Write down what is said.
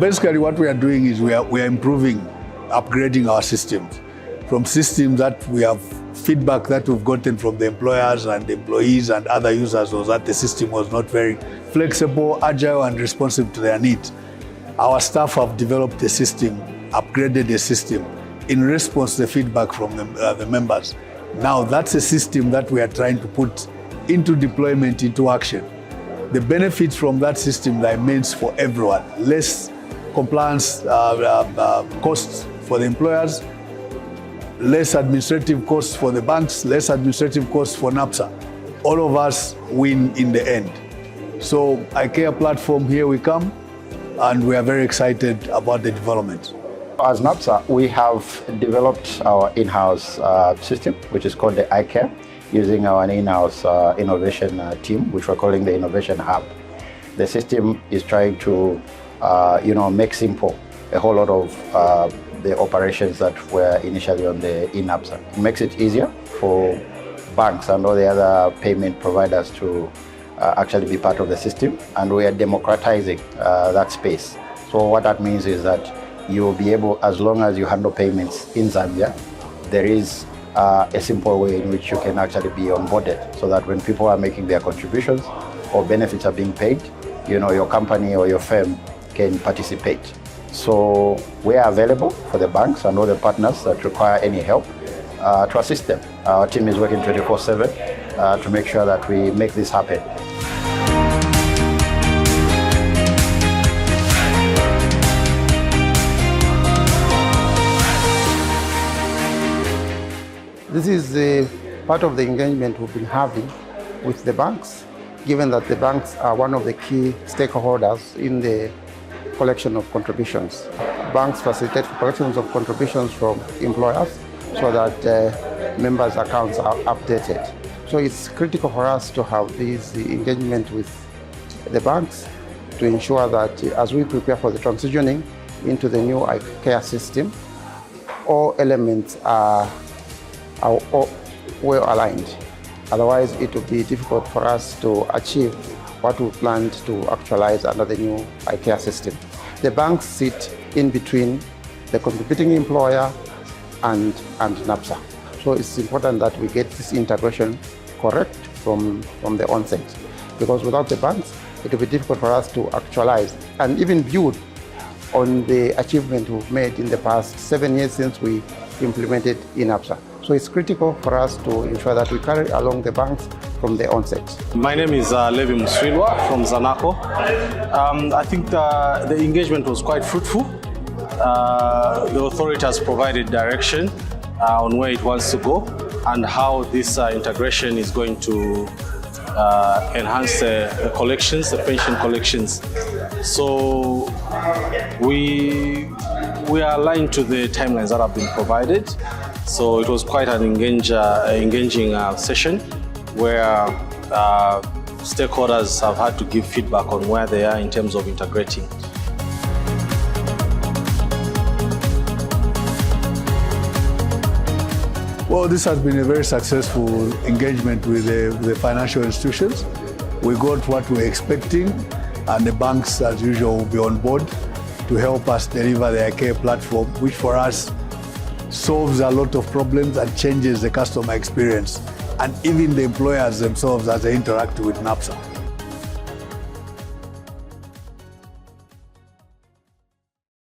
Basically, what we are doing is we are improving, upgrading our systems. From systems that we have feedback that we've gotten from the employers and the employees and other users was that the system was not very flexible, agile, and responsive to their needs. Our staff have developed a system, upgraded the system in response to the feedback from the members. Now that's a system that we are trying to put into deployment, into action. The benefits from that system are immense for everyone. Less compliance costs for the employers, less administrative costs for the banks, less administrative costs for NAPSA. All of us win in the end. So IKEA platform, here we come, and we are very excited about the development. As NAPSA, we have developed our in-house system, which is called the IKEA, using our in-house innovation team, which we're calling the Innovation Hub. The system is trying to make simple a whole lot of the operations that were initially on the NAPSA. It makes it easier for banks and all the other payment providers to actually be part of the system, and we are democratizing that space. So what that means is that you will be able, as long as you handle payments in Zambia, there is a simple way in which you can actually be onboarded, so that when people are making their contributions or benefits are being paid, your company or your firm can participate. So we are available for the banks and all the partners that require any help to assist them. Our team is working 24/7 to make sure that we make this happen. This is part of the engagement we've been having with the banks, given that the banks are one of the key stakeholders in the collection of contributions. Banks facilitate collections of contributions from employers so that members' accounts are updated. So it's critical for us to have this engagement with the banks to ensure that as we prepare for the transitioning into the new IKEA system, all elements are well aligned. Otherwise, it will be difficult for us to achieve what we planned to actualize under the new IKEA system. The banks sit in between the contributing employer and NAPSA. So it's important that we get this integration correct from the onset, because without the banks, it will be difficult for us to actualize and even build on the achievement we've made in the past 7 years since we implemented NAPSA. So it's critical for us to ensure that we carry along the banks from the onset. My name is Levi Muswilwa from Zanaco. I think the engagement was quite fruitful. The authority has provided direction on where it wants to go and how this integration is going to enhance the collections, the pension collections. So we are aligned to the timelines that have been provided. So it was quite an engaging session where stakeholders have had to give feedback on where they are in terms of integrating. Well, this has been a very successful engagement with the financial institutions. We got what we were expecting, and the banks, as usual, will be on board to help us deliver the IKEA platform, which for us solves a lot of problems and changes the customer experience, and even the employers themselves as they interact with NAPSA.